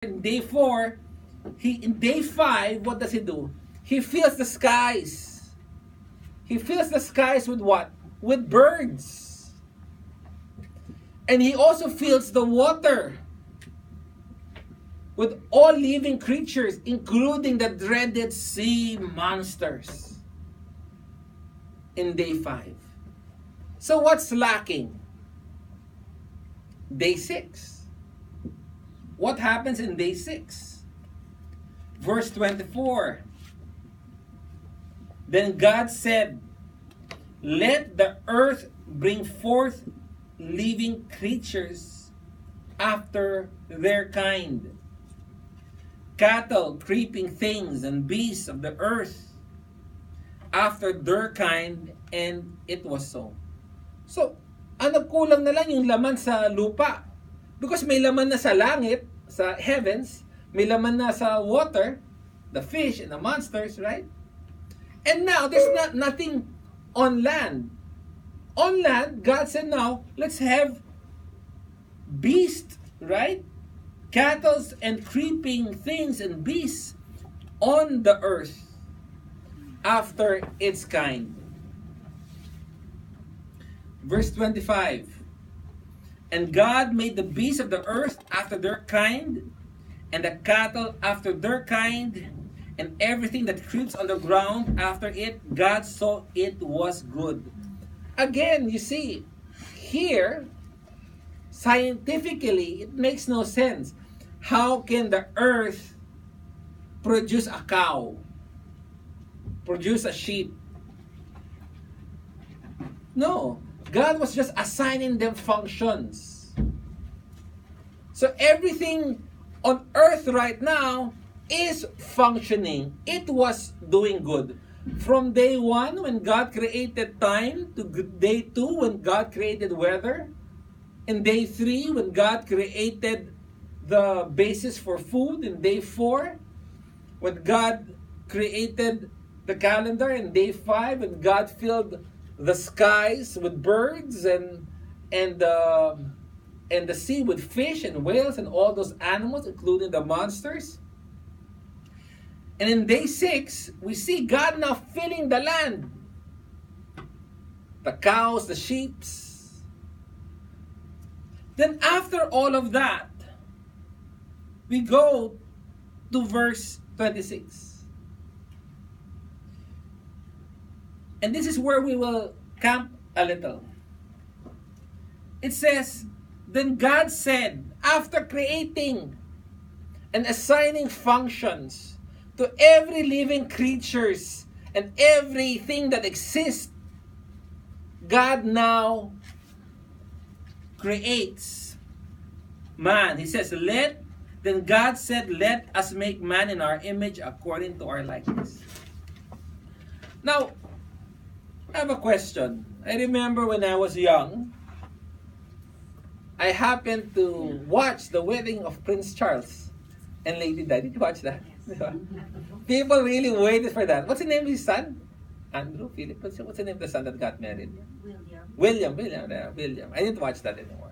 in day 4, in day 5, what does he do? He fills the skies. He fills the skies with what? With birds. And he also fills the water with all living creatures, including the dreaded sea monsters in day 5. So what's lacking? Day 6. What happens in day 6? Verse 24. Then God said, "Let the earth bring forth living creatures after their kind, cattle, creeping things, and beasts of the earth after their kind," and it was so. So, kulang na lang yung laman sa lupa. Because may laman na sa langit, sa heavens, may laman na sa water, the fish and the monsters, right? And now, there's nothing on land. On land, God said, now, let's have beasts, right? Cattle and creeping things and beasts on the earth after its kind. Verse 25. And God made the beasts of the earth after their kind, and the cattle after their kind, and everything that creeps on the ground after it. God saw it was good. Again, you see, here, scientifically, it makes no sense. How can the earth produce a cow? Produce a sheep? No. God was just assigning them functions. So everything on earth right now is functioning. It was doing good. From day 1, when God created time, to day 2, when God created weather, and day 3, when God created the basis for food, and day 4, when God created the calendar, and day 5, when God filled the skies with birds, and the sea with fish and whales and all those animals, including the monsters. And in day 6, we see God now filling the land. The cows, the sheep. Then after all of that, we go to verse 26. And this is where we will camp a little. It says, then God said, after creating and assigning functions to every living creatures and everything that exists, God now creates man. He says, then God said, let us make man in our image according to our likeness. Now, I have a question. I remember when I was young, I happened to watch the wedding of Prince Charles and Lady Di. Did you watch that? People really waited for that. What's the name of his son? Andrew, Philip. What's the name of the son that got married? William. William. I didn't watch that anymore.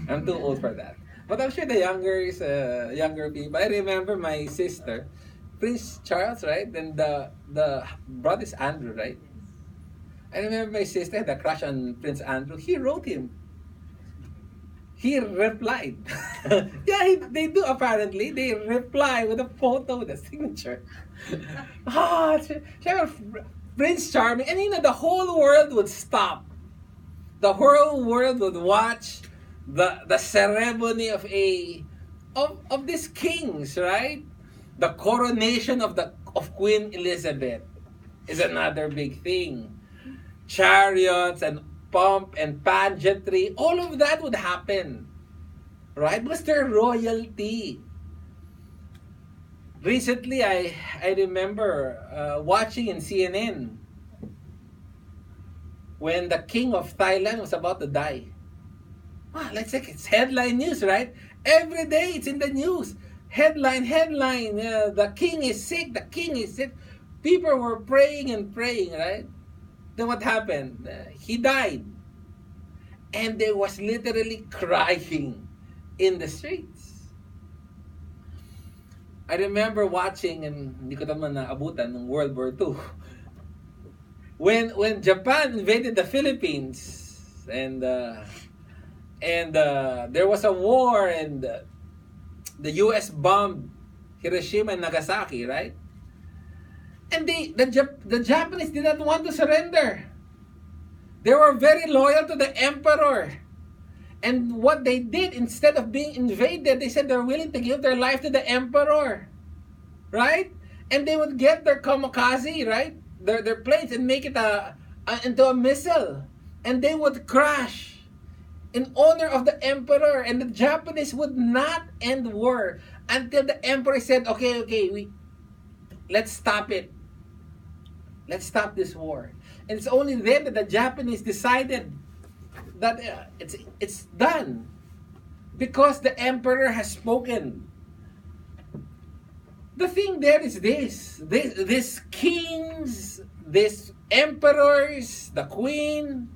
I'm too old for that. But I'm sure the younger people. I remember my sister, Prince Charles, right? Then the brother is Andrew, right? I remember my sister had a crush on Prince Andrew. He wrote him. He replied. They do apparently. They reply with a photo with a signature. Prince Charming. And the whole world would stop. The whole world would watch the ceremony of these kings, right? The coronation of Queen Elizabeth is another big thing. Chariots and pomp and pageantry, all of that would happen, right? Because they're royalty. Recently, I remember watching in CNN when the king of Thailand was about to die. Let's say it's headline news, right? Every day it's in the news. Headline. The king is sick. People were praying, right? Then what happened? He died. And there was literally crying in the streets. I remember watching, and hindi ko naman naabutan, ng World War II. When Japan invaded the Philippines, and there was a war, and the U.S. bombed Hiroshima and Nagasaki, right? And the Japanese did not want to surrender. They were very loyal to the emperor. And what they did, instead of being invaded, they said they're willing to give their life to the emperor. Right? And they would get their kamikaze, right? Their planes, and make it into a missile. And they would crash in honor of the emperor. And the Japanese would not end war until the emperor said, okay, let's stop it. Let's stop this war. And it's only then that the Japanese decided that it's done, because the emperor has spoken. The thing there is this kings, these emperors, the queen.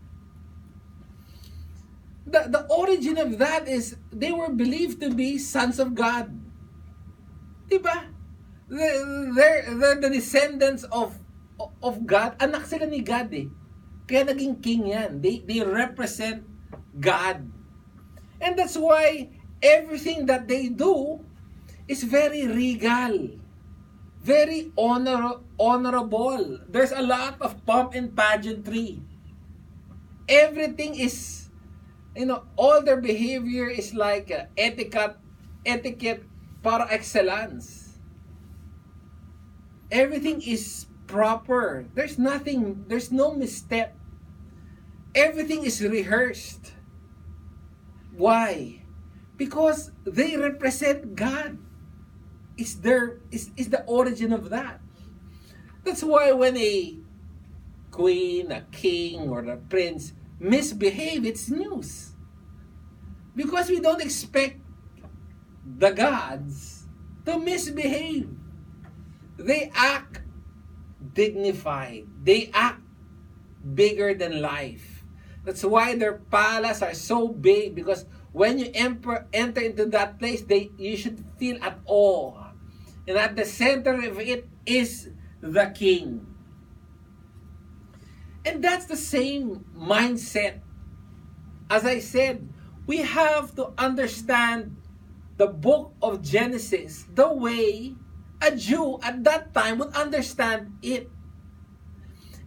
The origin of that is they were believed to be sons of God. Diba? They're the descendants of God. Anak sila ni God eh. Kaya naging king yan. They represent God. And that's why everything that they do is very regal. Very honorable. There's a lot of pomp and pageantry. Everything is, all their behavior is like etiquette par excellence. Everything is proper. There's no misstep. Everything is rehearsed. Why? Because they represent God. Is the origin of that. That's why when a queen, a king, or a prince misbehave, it's news. Because we don't expect the gods to misbehave. They act dignified. They act bigger than life. That's why their palace are so big, because when you enter into that place, you should feel at awe. And at the center of it is the king. And that's the same mindset. As I said, we have to understand the book of Genesis the way a Jew at that time would understand it.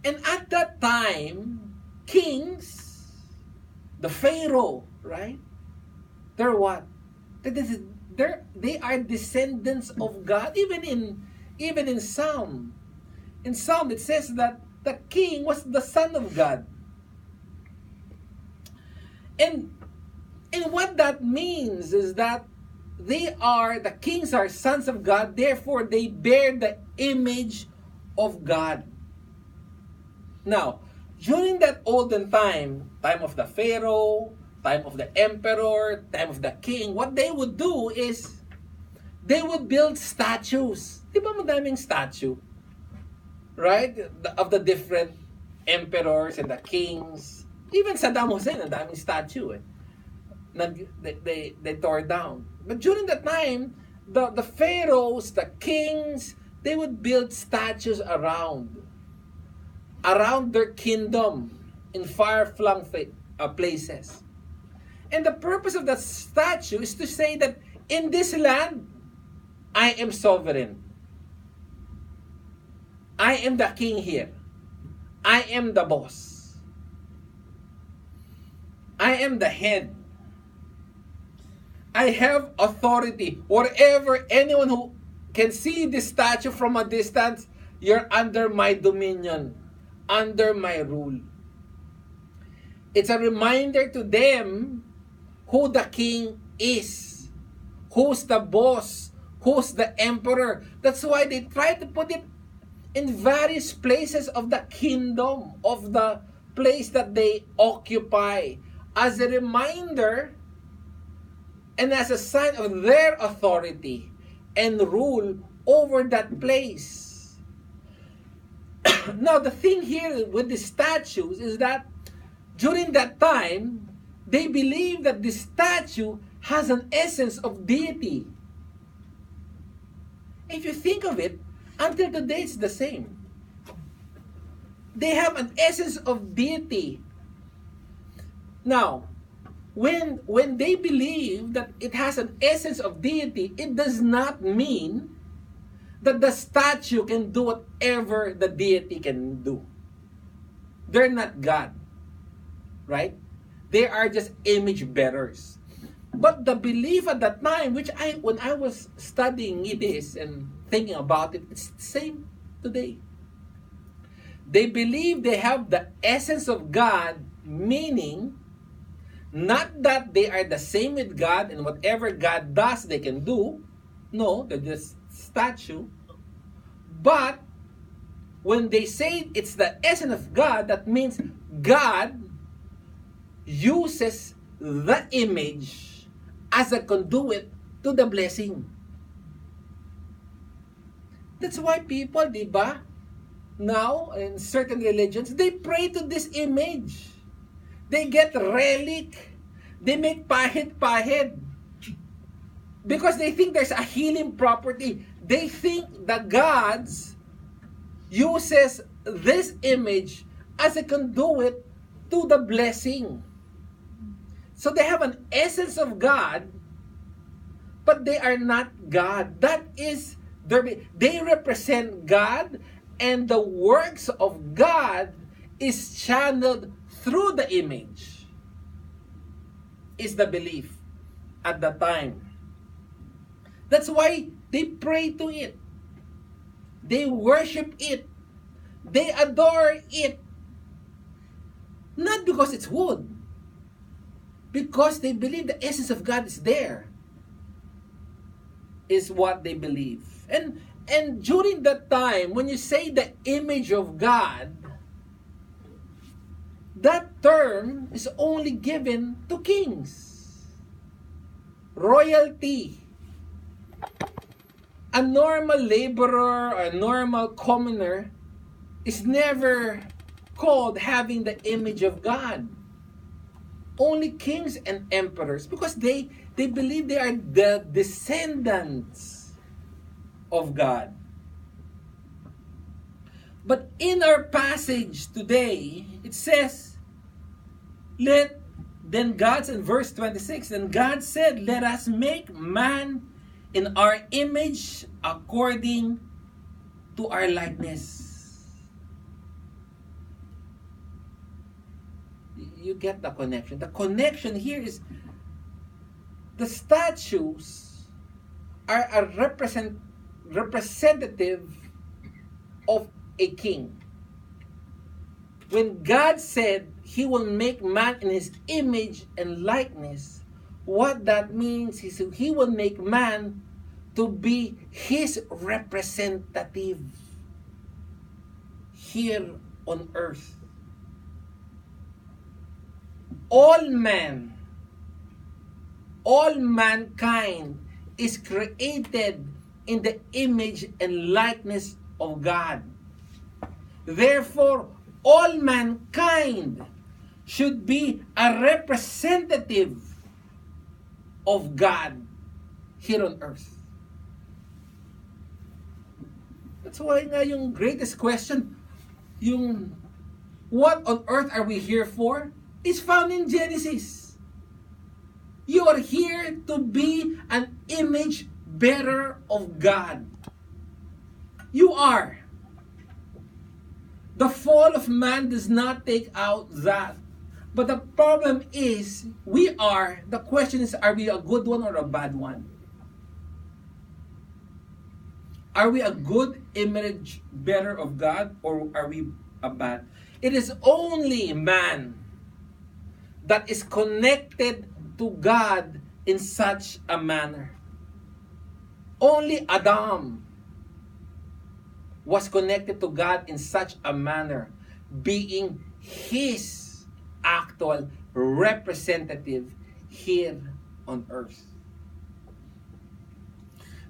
And at that time, kings, the Pharaoh, right? They're what? They are descendants of God. Even in Psalm. In Psalm it says that the king was the son of God. And what that means is that the kings are sons of God, therefore they bear the image of God. Now, during that olden time of the Pharaoh, time of the emperor, time of the king, what they would do is they would build statues. Di ba madaming statue? Right? Of the different emperors and the kings. Even Saddam Hussein, ang daming statue eh. They tore down. But during that time, the pharaohs, the kings, they would build statues around their kingdom in far-flung places. And the purpose of that statue is to say that in this land, I am sovereign. I am the king here. I am the boss. I am the head. I have authority. Wherever anyone who can see this statue from a distance, you're under my dominion, under my rule. It's a reminder to them who the king is, who's the boss, who's the emperor. That's why they try to put it in various places of the kingdom, of the place that they occupy, as a reminder and as a sign of their authority and rule over that place. Now, the thing here with the statues is that during that time, they believe that the statue has an essence of deity. If you think of it, until today it's the same. They have an essence of deity. Now, when they believe that it has an essence of deity, it does not mean that the statue can do whatever the deity can do. They're not God, right? They are just image bearers. But the belief at that time, when I was studying this and thinking about it, it's the same today. They believe they have the essence of God, meaning not that they are the same with God and whatever God does they can do. No, they're just statue. But when they say it's the essence of God, that means God uses the image as a conduit to the blessing. That's why people, di ba, now in certain religions, they pray to this image. They get relic. They make pahid. Because they think there's a healing property. They think that God uses this image as a conduit to the blessing. So they have an essence of God, but they are not God. That is, they represent God, and the works of God is channeled through the image, is the belief at the time. That's why they pray to it. They worship it. They adore it. Not because it's wood. Because they believe the essence of God is there. Is what they believe. And during that time, when you say the image of God, that term is only given to kings. Royalty. A normal laborer, a normal commoner is never called having the image of God. Only kings and emperors, because they believe they are the descendants of God. But in our passage today, it says, then God, in verse 26, then God said, let us make man in our image according to our likeness. You get the connection. The connection here is the statues are a representative of a king. When God said He will make man in His image and likeness, what that means is He will make man to be His representative here on earth. All mankind is created in the image and likeness of God. Therefore, all mankind should be a representative of God here on earth. That's why nga yung greatest question, yung what on earth are we here for, is found in Genesis. You are here to be an image bearer of God. You are. The fall of man does not take out that. But the problem is, we are. The question is, are we a good one or a bad one? Are we a good image bearer of God, or are we a bad? It is only man that is connected to God in such a manner. Only Adam was connected to God in such a manner, being His actual representative here on earth.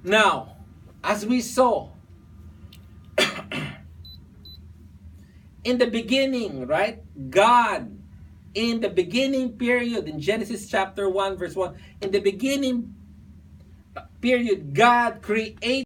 Now, as we saw, in the beginning, right? God, in the beginning period, in Genesis chapter 1, verse 1, in the beginning period, God created